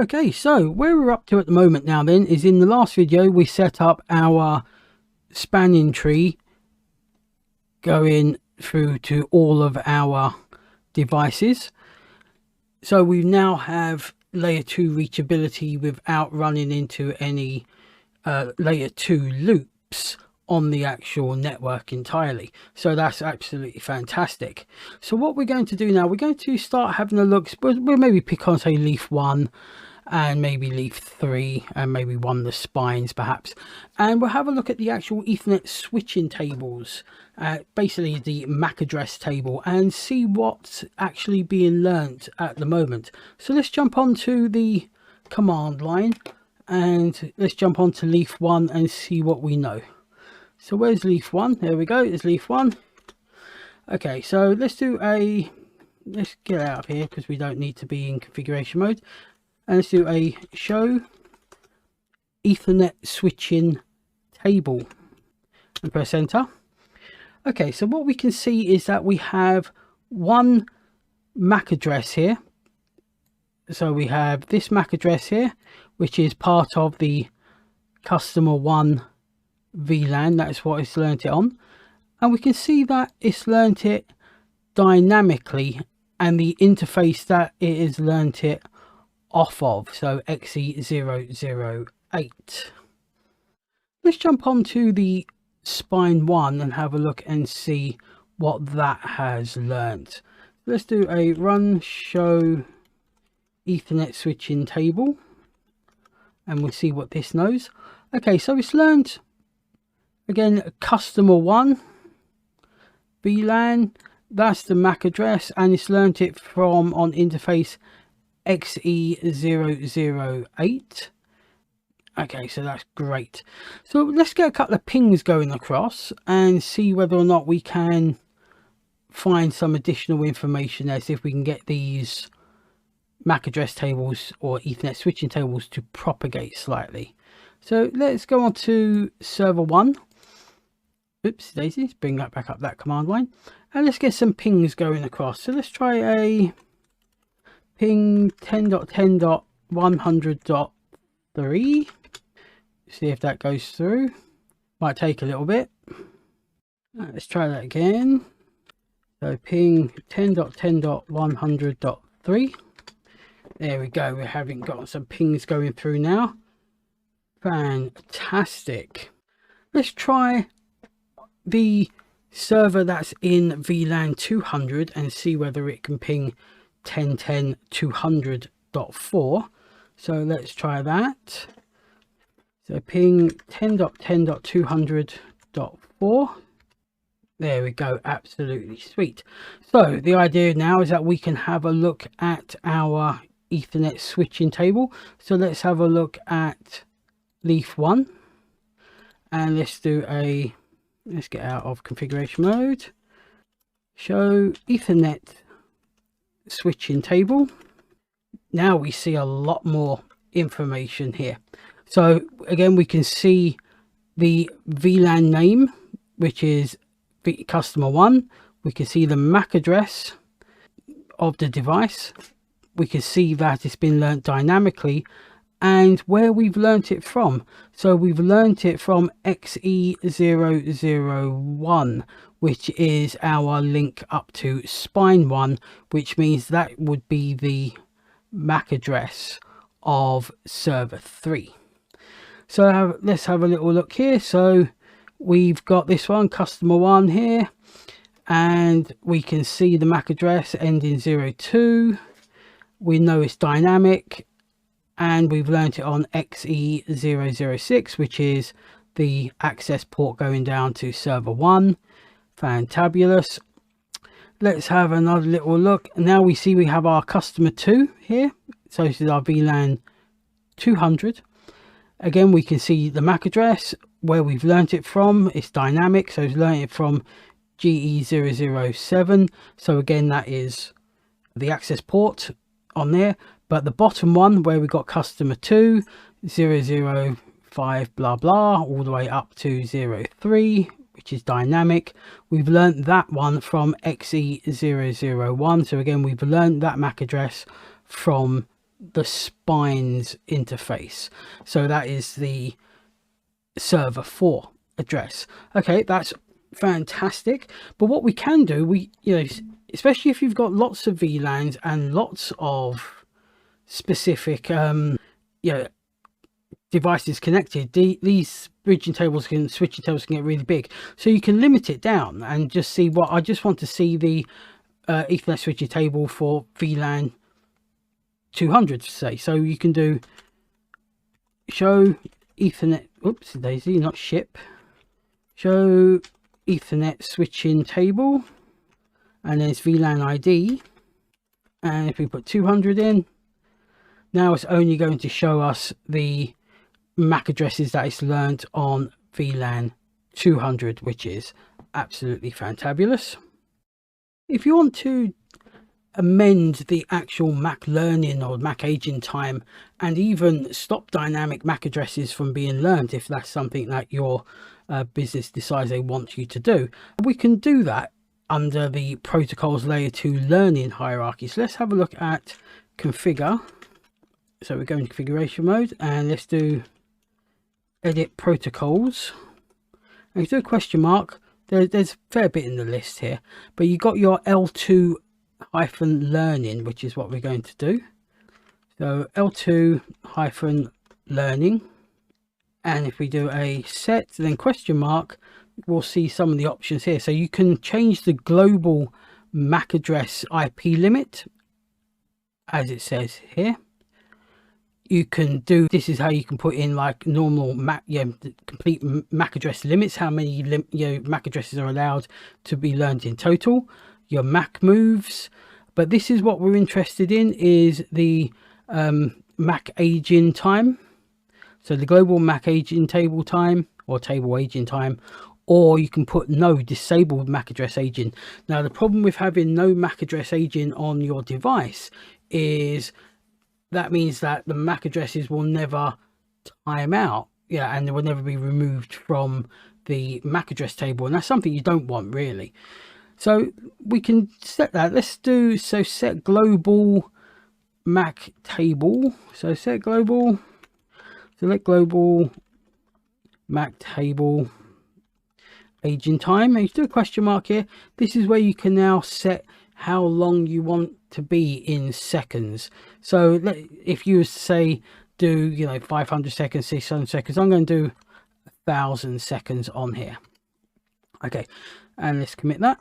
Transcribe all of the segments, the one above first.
Okay, so where we're up to at the moment now then is in the last video we set up our spanning tree going through to all of our devices. So we now have layer 2 reachability without running into any layer 2 loops on the actual network entirely. So that's absolutely fantastic. So what we're going to do now, we're going to start having a look. We'll maybe pick on, say, leaf 1 and maybe leaf 3 and maybe one of the spines perhaps, and we'll have a look at the actual Ethernet switching tables, basically the MAC address table, and see what's actually being learnt at the moment. So let's jump onto the command line and let's jump onto leaf 1 and see what we know. So where's leaf 1? There we go, there's leaf 1. Okay, so let's get out of here because we don't need to be in configuration mode, and let's do a show Ethernet switching table and press enter. Okay, so what we can see is that we have one MAC address here. So we have this MAC address here, which is part of the customer 1 VLAN. That's what it's learnt it on, and we can see that it's learnt it dynamically, and the interface that it is learnt it off of, so XE008. Let's jump onto the spine 1 and have a look and see what that has learnt. Let's do a run show Ethernet switching table and we'll see what this knows. Okay, so it's learned again customer 1 VLAN, that's the MAC address, and it's learnt it from on interface XE008. Okay, so that's great. So let's get a couple of pings going across and see whether or not we can find some additional information there, see if we can get these MAC address tables or Ethernet switching tables to propagate slightly. So let's go on to server 1. Oops, daisies, bring that back up, that command line, and let's get some pings going across. So let's try a ping 10.10.100.3. see if that goes through. Might take a little bit. Let's try that again. So ping 10.10.100.3. there we go, we haven't got some pings going through now. Fantastic. Let's try the server that's in VLAN 200 and see whether it can ping 10.10.200.4. so let's try that. So ping 10.10.200.4. there we go, absolutely sweet. So the idea now is that we can have a look at our Ethernet switching table. So let's have a look at leaf 1 and let's get out of configuration mode, show Ethernet switching table. Now we see a lot more information here. So again, we can see the VLAN name, which is customer 1. We can see the MAC address of the device. We can see that it's been learnt dynamically and where we've learnt it from. So we've learnt it from XE001, which is our link up to spine 1, which means that would be the MAC address of server 3. So let's have a little look here. So we've got this one, customer 1 here, and we can see the MAC address ending 02. We know it's dynamic, and we've learnt it on XE006, which is the access port going down to server 1. Fantabulous. Let's have another little look. Now we see we have our customer 2 here. So this is our VLAN 200. Again, we can see the MAC address where we've learnt it from. It's dynamic, so it's learnt it from GE007. So again, that is the access port on there. But the bottom one where we got customer 2, 005 blah blah, all the way up to 03, which is dynamic. We've learnt that one from XE001. So again, we've learnt that MAC address from the spines interface. So that is the server 4 address. Okay, that's fantastic. But what we can do, especially if you've got lots of VLANs and lots of specific devices connected, these switching tables can get really big. So you can limit it down and just see what I just want to see the Ethernet switching table for VLAN 200, say. So you can do show Ethernet, oops daisy, not ship, show Ethernet switching table, and there's VLAN ID, and if we put 200 in, now it's only going to show us the MAC addresses that it's learned on VLAN 200, which is absolutely fantabulous. If you want to amend the actual MAC learning or MAC aging time, and even stop dynamic MAC addresses from being learned, if that's something that your business decides they want you to do, we can do that under the protocols layer 2 learning hierarchy. So let's have a look at configure. So we go in configuration mode and let's do edit protocols, and if you do a question mark, there's a fair bit in the list here, but you got your L2 learning, which is what we're going to do. So L2 learning, and if we do a set then question mark, we'll see some of the options here. So you can change the global MAC address IP limit, as it says here. You can do, this is how you can put in like normal MAC, complete MAC address limits, how many MAC addresses are allowed to be learned in total, your MAC moves. But this is what we're interested in, is the MAC aging time. So the global MAC aging table time, or table aging time, or you can put no disabled MAC address aging. Now the problem with having no MAC address aging on your device is that means that the MAC addresses will never time out, and they will never be removed from the MAC address table, and that's something you don't want really. So we can set that. Let's do, so set global MAC table. So set global, select global MAC table aging time, and you do a question mark here. This is where you can now set how long you want to be in seconds. So if you say do 500 seconds, 600 seconds, I'm going to do 1,000 seconds on here. Okay, and let's commit that.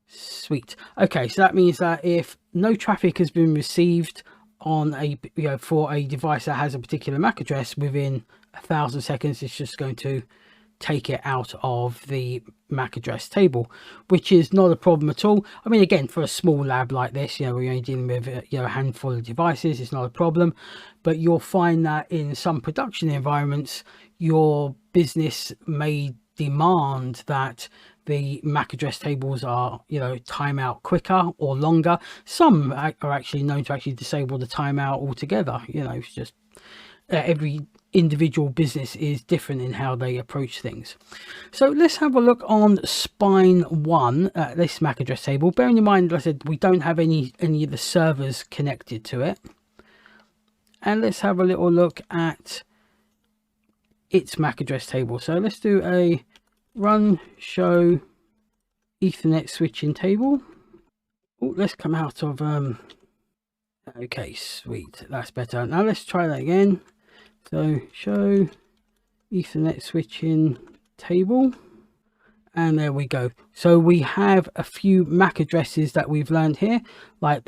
Sweet. Okay, so that means that if no traffic has been received on a for a device that has a particular MAC address within 1,000 seconds, it's just going to take it out of the MAC address table, which is not a problem at all. I mean, again, for a small lab like this, we're only dealing with a handful of devices, it's not a problem. But you'll find that in some production environments, your business may demand that the MAC address tables are time out quicker or longer. Some are actually known to actually disable the timeout altogether. It's just every individual business is different in how they approach things. So let's have a look on spine 1, this MAC address table. Bearing in mind, like I said, we don't have any of the servers connected to it. And let's have a little look at its MAC address table. So let's do a run show Ethernet switching table. Oh, let's come out of okay, sweet, that's better. Now let's try that again. So show Ethernet switching table, and there we go. So we have a few MAC addresses that we've learned here, like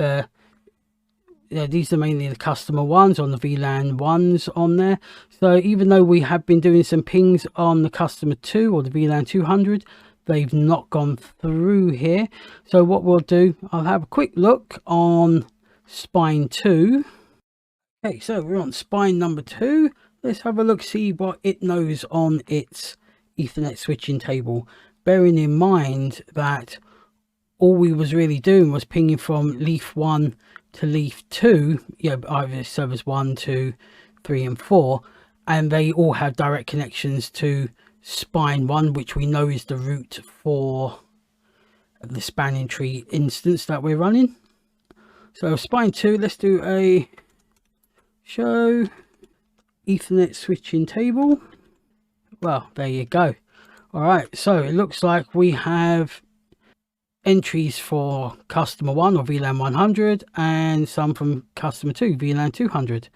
these are mainly the customer ones on the VLAN ones on there. So even though we have been doing some pings on the customer 2 or the VLAN 200, they've not gone through here. So what we'll do, I'll have a quick look on spine 2. Okay, so we're on spine number 2. Let's have a look, see what it knows on its Ethernet switching table. Bearing in mind that all we was really doing was pinging from leaf 1 to leaf 2, either servers 1, 2, 3 and 4, and they all have direct connections to spine 1, which we know is the root for the spanning tree instance that we're running. So spine 2, let's do a show Ethernet switching table. Well, there you go. All right, so it looks like we have entries for customer 1 or VLAN 100 and some from customer 2, VLAN 200.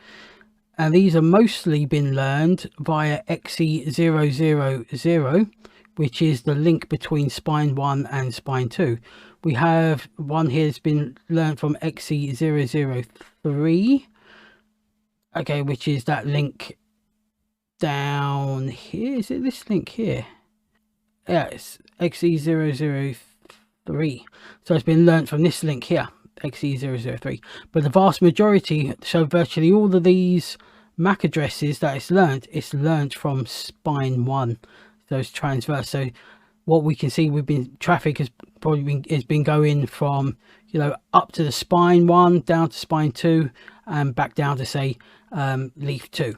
And these are mostly been learned via XE000, which is the link between spine 1 and spine 2. We have one here that's been learned from XE003, okay, which is that link down here. Is it this link here? Yeah, it's XE003. So it's been learnt from this link here, XE003. But the vast majority, so virtually all of these MAC addresses that it's learnt from spine 1. So it's transverse. So what we can see, traffic has been going from, you know, up to the spine 1, down to spine 2, and back down to, say, leaf 2.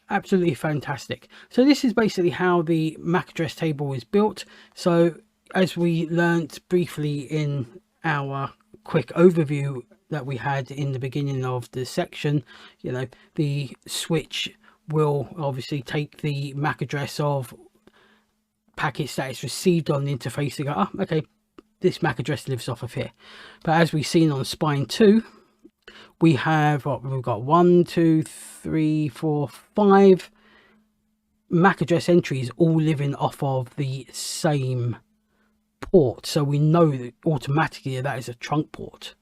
Absolutely fantastic. So this is basically how the MAC address table is built. So as we learnt briefly in our quick overview that we had in the beginning of the section, you know, the switch will obviously take the MAC address of packets that is received on the interface and go, oh, okay, this MAC address lives off of here. But as we've seen on spine 2, we have what we've got 1, 2, 3, 4, 5 MAC address entries all living off of the same port, so we know that automatically that is a trunk port.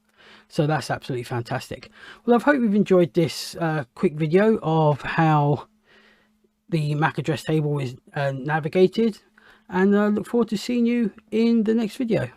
So that's absolutely fantastic. Well, I hope you've enjoyed this quick video of how the MAC address table is navigated, and I look forward to seeing you in the next video.